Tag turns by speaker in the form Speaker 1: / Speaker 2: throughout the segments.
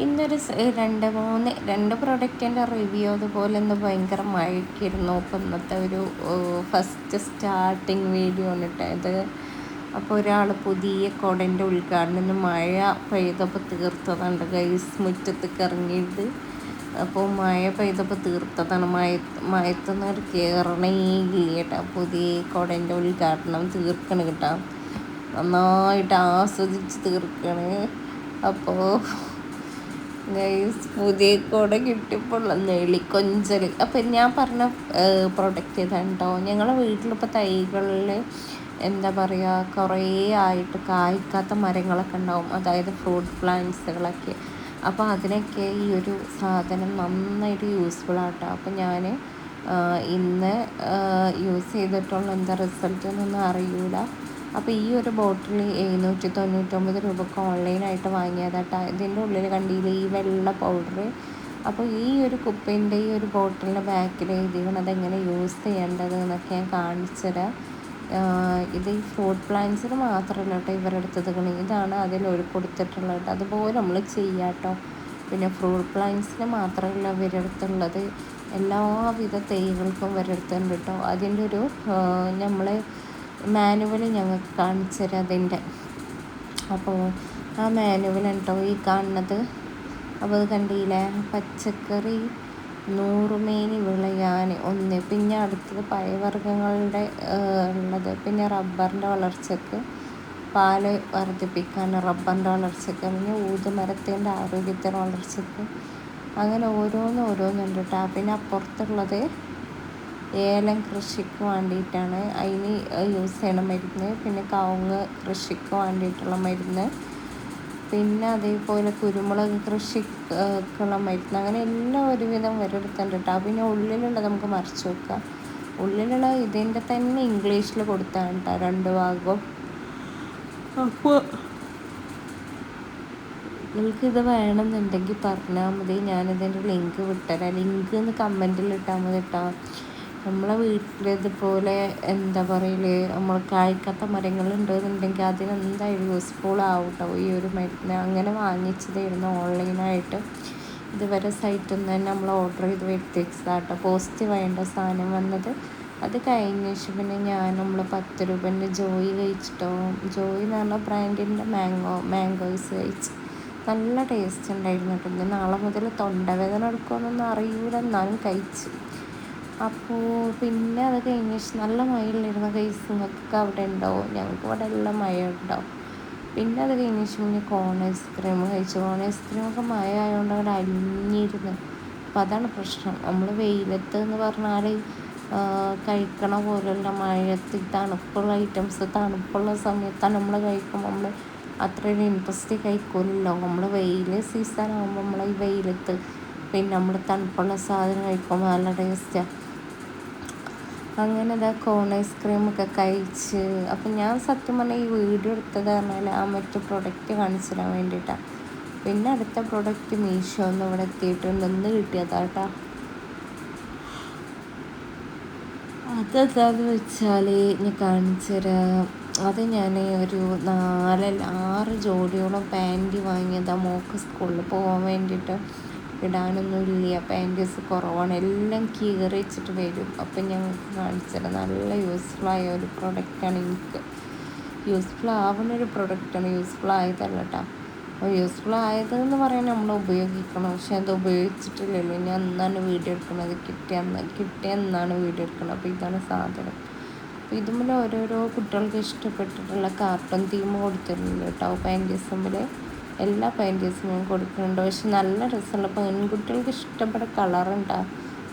Speaker 1: ഇന്നൊരു രണ്ട് പ്രൊഡക്റ്റിൻ്റെ റിവ്യൂ അതുപോലെ ഇന്ന് ഭയങ്കര മഴയ്ക്കായിരുന്നു. അപ്പോൾ ഇന്നത്തെ ഒരു ഫസ്റ്റ് സ്റ്റാർട്ടിങ് വീഡിയോ ആണ് അപ്പോൾ ഒരാൾ പുതിയ കുടൻ്റെ ഉദ്ഘാടനം മഴ പെയ്തപ്പോൾ തീർത്തതുണ്ട് ഗൈസ്, മുറ്റത്തേക്ക് ഇറങ്ങിയിട്ട്. അപ്പോൾ മഴ പെയ്തപ്പോൾ തീർത്തതാണ്. മയത്തുനിന്ന് ഒരു കയറണേ കേട്ടോ. പുതിയ കുടൻ്റെ ഉദ്ഘാടനം തീർക്കണം കേട്ടോ, നന്നായിട്ട് ആസ്വദിച്ച് തീർക്കണേ. അപ്പോൾ ഗൈസ്, പുതിയ കുട കിട്ടിയപ്പോൾ നെളിക്കൊഞ്ചൽ. അപ്പം ഞാൻ പറഞ്ഞ പ്രൊഡക്റ്റ് ഇതാണ് കേട്ടോ. ഞങ്ങളെ വീട്ടിലിപ്പോൾ തൈകളിൽ എന്താ പറയുക, കുറേ ആയിട്ട് കായ്ക്കാത്ത മരങ്ങളൊക്കെ ഉണ്ടാവും, അതായത് ഫ്രൂട്ട് പ്ലാന്റ്സുകളൊക്കെ. അപ്പോൾ അതിനൊക്കെ ഈ ഒരു സാധനം നന്നായിട്ട് യൂസ്ഫുൾ ആട്ടോ. അപ്പോൾ ഞാൻ ഇന്ന് യൂസ് ചെയ്തിട്ടുള്ള എന്താ റിസൾട്ട് എന്നൊന്നും അറിയില്ല. അപ്പോൾ ഈ ഒരു ബോട്ടിൽ 799 രൂപക്ക് ഓൺലൈനായിട്ട് വാങ്ങിയതാട്ടോ. ഇതിൻ്റെ ഉള്ളിൽ കണ്ടില്ലേ ഈ വെള്ള പൗഡർ. അപ്പോൾ ഈ ഒരു കുപ്പിൻ്റെ ഈ ഒരു ബോട്ടിലിൻ്റെ ബാക്കിൽ എഴുതിക്കണം അതെങ്ങനെ യൂസ് ചെയ്യേണ്ടത് എന്നൊക്കെ ഞാൻ കാണിച്ചുതരാം. ഇത് ഈ ഫ്രൂട്ട് പ്ലാന്റ്സിന് മാത്രമല്ല കേട്ടോ ഇവരെടുത്തത്, ഇതാണ് അതിൽ ഒരു കൊടുത്തിട്ടുള്ളത് കേട്ടോ. അതുപോലെ നമ്മൾ ചെയ്യാം കേട്ടോ. പിന്നെ ഫ്രൂട്ട് പ്ലാന്റ്സിന് മാത്രമല്ല ഇവരെടുത്തുള്ളത്, എല്ലാവിധ തൈകൾക്കും ഇവരെടുത്തുണ്ട് കേട്ടോ. അതിൻ്റെ ഒരു നമ്മൾ മാനുവൽ ഞങ്ങൾക്ക് കാണിച്ചു തരാം അതിൻ്റെ. അപ്പോൾ ആ മാനുവൽ കേട്ടോ ഈ കാണുന്നത്. അപ്പോൾ അത് കണ്ടില്ലേ, പച്ചക്കറി 100 മേനി വിളയാൻ 1, പിന്നെ അടുത്തത് പഴവർഗ്ഗങ്ങളുടെ ഉള്ളത്, പിന്നെ റബ്ബറിൻ്റെ വളർച്ചയ്ക്ക്, പാല് വർദ്ധിപ്പിക്കാൻ റബ്ബറിൻ്റെ വളർച്ചയ്ക്ക്, പിന്നെ ഊതുമരത്തിൻ്റെ ആരോഗ്യത്തിൻ്റെ വളർച്ചയ്ക്ക്, അങ്ങനെ ഓരോന്നുണ്ട് കേട്ടോ. പിന്നെ അപ്പുറത്തുള്ളത് ഏലം കൃഷിക്ക് വേണ്ടിയിട്ടാണ്, അതിന് യൂസ് ചെയ്യണ മരുന്ന്. പിന്നെ കവുങ്ങ് കൃഷിക്ക് വേണ്ടിയിട്ടുള്ള മരുന്ന്, പിന്നെ അതേപോലെ കുരുമുളക് കൃഷിക്കുള്ള മരുന്ന്, അങ്ങനെ എല്ലാം ഒരുവിധം വരെടുത്തുണ്ട് കേട്ടോ. പിന്നെ ഉള്ളിലുള്ളത് നമുക്ക് മറിച്ച് വെക്കാം. ഉള്ളിലുള്ള ഇതിൻ്റെ തന്നെ ഇംഗ്ലീഷിൽ കൊടുത്താണ് കേട്ടോ 2 ഭാഗവും. അപ്പോൾ നിങ്ങൾക്കിത് വേണമെന്നുണ്ടെങ്കിൽ പറഞ്ഞാൽ മതി, ഞാനിതിൻ്റെ ലിങ്ക് വിട്ടുതരാം. ലിങ്ക് ഒന്ന് കമൻറ്റിൽ ഇട്ടാൽ മതി കേട്ടോ. നമ്മളെ വീട്ടിലിതുപോലെ എന്താ പറയല്, നമ്മൾ കായ്ക്കാത്ത മരങ്ങളുണ്ടെന്നുണ്ടെങ്കിൽ അതിനെന്തായാലും യൂസ്ഫുൾ ആവും കേട്ടോ ഈ ഒരു മരുന്ന്. അങ്ങനെ വാങ്ങിച്ചതായിരുന്നു ഓൺലൈനായിട്ട്. ഇതുവരെ സൈറ്റിൽ നിന്ന് തന്നെ നമ്മൾ ഓർഡർ ചെയ്ത് വരുത്തിച്ചതാട്ടോ. പോസിറ്റീവ് വേണ്ട സാധനം വന്നത്. അത് കഴിഞ്ഞ ശേഷം പിന്നെ നമ്മൾ 10 രൂപേൻ്റെ ജോയി കഴിച്ചിട്ടോ. ജോയി എന്ന് പറഞ്ഞ ബ്രാൻഡിൻ്റെ മാംഗോസ് കഴിച്ച് നല്ല ടേസ്റ്റ് ഉണ്ടായിരുന്നു കേട്ടോ. ഇനി നാളെ മുതൽ തൊണ്ടവേദന എടുക്കുമെന്നൊന്നും അറിയില്ല, എന്നാലും കഴിച്ചു. അപ്പോൾ പിന്നെ അത് കഴിഞ്ഞ നല്ല മഴയിലിരുന്ന കേസ് നിങ്ങൾക്ക് അവിടെ ഉണ്ടാവും, ഞങ്ങൾക്ക് ഇവിടെ എല്ലാം മഴ ഉണ്ടാവും. പിന്നെ അത് കഴിഞ്ഞ പിന്നെ കോൺ ഐസ്ക്രീം കഴിച്ചു. കോൺ ഐസ്ക്രീമൊക്കെ മഴ ആയതുകൊണ്ട് അവിടെ അലിഞ്ഞിരുന്നു. അപ്പോൾ അതാണ് പ്രശ്നം. നമ്മൾ വെയിലത്ത് എന്ന് പറഞ്ഞാൽ കഴിക്കണ പോലുള്ള മഴയത്ത് തണുപ്പുള്ള ഐറ്റംസ് തണുപ്പുള്ള സമയത്താണ് നമ്മൾ കഴിക്കുമ്പോൾ നമ്മൾ അത്രയൊരു ഇൻട്രസ്റ്റ് കഴിക്കില്ലല്ലോ. നമ്മൾ വെയിൽ സീസൺ ആകുമ്പോൾ നമ്മൾ ഈ വെയിലത്ത് പിന്നെ നമ്മൾ തണുപ്പുള്ള സാധനം കഴിക്കുമ്പോൾ നല്ല ടേസ്റ്റാണ്. അങ്ങനെ ഇതാ കോൺ ഐസ്ക്രീമൊക്കെ കഴിച്ച്. അപ്പം ഞാൻ സത്യം പറഞ്ഞാൽ ഈ വീഡിയോ എടുത്തത് പറഞ്ഞാൽ ആ മറ്റു പ്രൊഡക്റ്റ് കാണിച്ചു തരാൻ വേണ്ടിയിട്ടാണ്. പിന്നെ അടുത്ത പ്രൊഡക്റ്റ് മീഷോന്ന് ഇവിടെ എത്തിയിട്ടുണ്ട്, ഇന്ന് കിട്ടിയതാട്ടോ. അതെന്താന്ന് വെച്ചാൽ ഞാൻ കാണിച്ചു തരാം. അത് ഞാൻ ഒരു 4-6 ജോഡിയോളം പാൻറ്റ് വാങ്ങിയതാണ് മോൾക്ക് സ്കൂളിൽ പോകാൻ വേണ്ടിയിട്ട്. ഇടാനൊന്നും ഇല്ല, പാൻറ്റീസ് കുറവാണ്, എല്ലാം കീറി വെച്ചിട്ട് വരും. അപ്പം ഞങ്ങൾക്ക് കാണിച്ചത് നല്ല യൂസ്ഫുള്ളായ ഒരു പ്രൊഡക്റ്റാണ്. എനിക്ക് യൂസ്ഫുൾ ആവുന്ന ഒരു പ്രൊഡക്റ്റാണ്, യൂസ്ഫുൾ ആയതല്ല കേട്ടോ. അപ്പോൾ യൂസ്ഫുൾ ആയതെന്ന് പറയാൻ നമ്മൾ ഉപയോഗിക്കണം, പക്ഷെ അത് ഉപയോഗിച്ചിട്ടില്ലല്ലോ. ഞാൻ എന്നാണ് വീഡിയോ എടുക്കുന്നത്, കിട്ടിയെന്നാണ് വീഡിയോ എടുക്കുന്നത്. അപ്പോൾ ഇതാണ് സാധനം. അപ്പോൾ ഇതുപോലെ ഓരോരോ കുട്ടികൾക്ക് ഇഷ്ടപ്പെട്ടിട്ടുള്ള കാർട്ടൂൺ തീം കൊടുത്തിട്ടുണ്ട് കേട്ടോ. പാൻറ്റീസുമ്പിൽ എല്ലാ പാൻറ്റീസും ഞാൻ കൊടുക്കുന്നുണ്ട്. പക്ഷെ നല്ല രസമുള്ള പെൺകുട്ടികൾക്ക് ഇഷ്ടപ്പെട്ട കളറുണ്ടാവും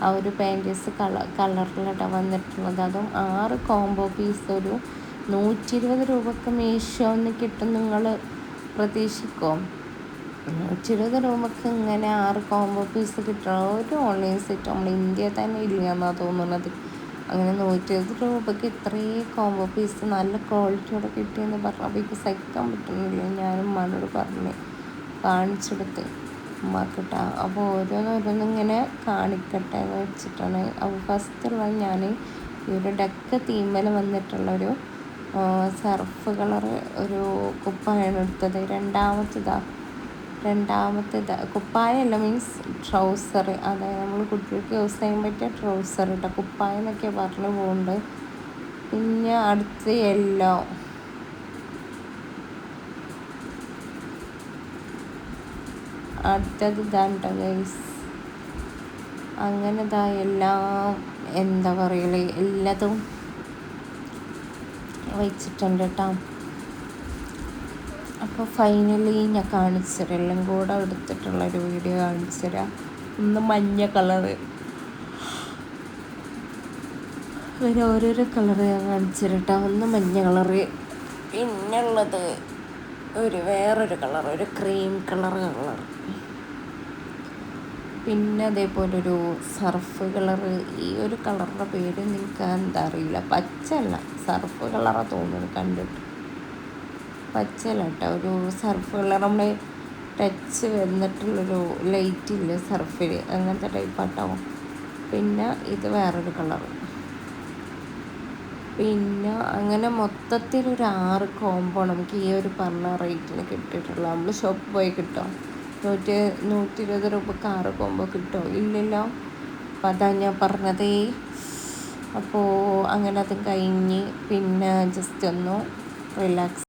Speaker 1: ആ ഒരു പാൻറ്റീസ് കളറിലിട്ടാണ് വന്നിട്ടുള്ളത്. അതും 6 കോംബോ പീസ് ഒരു 120 രൂപക്ക് മീഷോന്ന് കിട്ടും. നിങ്ങൾ പ്രതീക്ഷിക്കോ 120 രൂപക്ക് ഇങ്ങനെ 6 കോംബോ പീസ് കിട്ടണം? ഒരു ഓൺലൈൻ സൈറ്റ് നമ്മൾ ഇന്ത്യയിൽ തന്നെ ഇല്ല എന്നാണ് തോന്നുന്നത്. അങ്ങനെ 120 രൂപയ്ക്ക് ഇത്രയും കോംബോ പീസ് നല്ല ക്വാളിറ്റിയോടെ കിട്ടിയെന്ന് പറഞ്ഞപ്പോൾ എനിക്ക് സഹിക്കാൻ പറ്റുന്നില്ല. ഞാനും ഉമ്മാനോട് കാണിച്ചെടുത്ത് ഉമ്മാക്കിട്ടാ. അപ്പോൾ ഓരോന്നിങ്ങനെ കാണിക്കട്ടെ എന്ന് വെച്ചിട്ടാണ്. അപ്പോൾ ഫസ്റ്റുള്ളത് ഞാൻ ഈ ഒരു ഡക്ക് തീമൽ വന്നിട്ടുള്ളൊരു സർഫ് കളർ ഒരു കുപ്പായാണ് എടുത്തത്. രണ്ടാമത്തേതാ രണ്ടാമത്തെ കുപ്പായമല്ല, മീൻസ് ട്രൗസർ. അതായത് നമ്മൾ കുട്ടികൾക്ക് യൂസ് ചെയ്യാൻ പറ്റിയ ട്രൗസർ കേട്ടോ. കുപ്പായം എന്നൊക്കെ പറഞ്ഞു പോകുന്നുണ്ട്. പിന്നെ അടുത്ത് യെല്ലോ, അടുത്തത് ഇതാണ്ട ഗൈസ്. അങ്ങനെ ഇതാ എല്ലാം എന്താ പറയല്, എല്ലാതും വെച്ചിട്ടുണ്ട് കേട്ടോ. അപ്പോൾ ഫൈനലി ഞാൻ കാണിച്ചുതരാം, എല്ലാം കൂടെ എടുത്തിട്ടുള്ളൊരു വീഡിയോ കാണിച്ചുതരാം. ഒന്ന് മഞ്ഞ കളറ്, അങ്ങനെ ഓരോരോ കളറ് ഞാൻ കാണിച്ചുതരാം കേട്ടോ. ഒന്ന് മഞ്ഞ കളറ്, പിന്നുള്ളത് വേറൊരു കളർ, ഒരു ക്രീം കളർ, പിന്നെ അതേപോലൊരു സർഫ് കളറ്. ഈ ഒരു കളറിൻ്റെ പേര് നിങ്ങൾക്ക് എന്താ അറിയില്ല, പച്ചല്ല, സർഫ് കളറാണ് തോന്നുന്നു കണ്ടിട്ട്. പച്ചല്ല കേട്ടോ, ഒരു സർഫ് കളർ, നമ്മൾ ടച്ച് വന്നിട്ടുള്ളൊരു ലൈറ്റില്ല സർഫിൽ, അങ്ങനത്തെ ടൈപ്പാട്ടോ. പിന്നെ ഇത് വേറൊരു കളർ. പിന്നെ അങ്ങനെ മൊത്തത്തിലൊരു 6 കോംബോ നമുക്ക് ഈ ഒരു പറഞ്ഞ റേറ്റിന് കിട്ടിയിട്ടുള്ളൂ. നമ്മൾ ഷോപ്പിൽ പോയി കിട്ടും, 120 രൂപക്ക് 6 കോംബോ കിട്ടുമോ? ഇല്ലല്ലോ. അപ്പം അതാ ഞാൻ പറഞ്ഞത്. അപ്പോൾ അങ്ങനെ അതും കഴിഞ്ഞ് പിന്നെ ജസ്റ്റ് ഒന്ന് റിലാക്സ്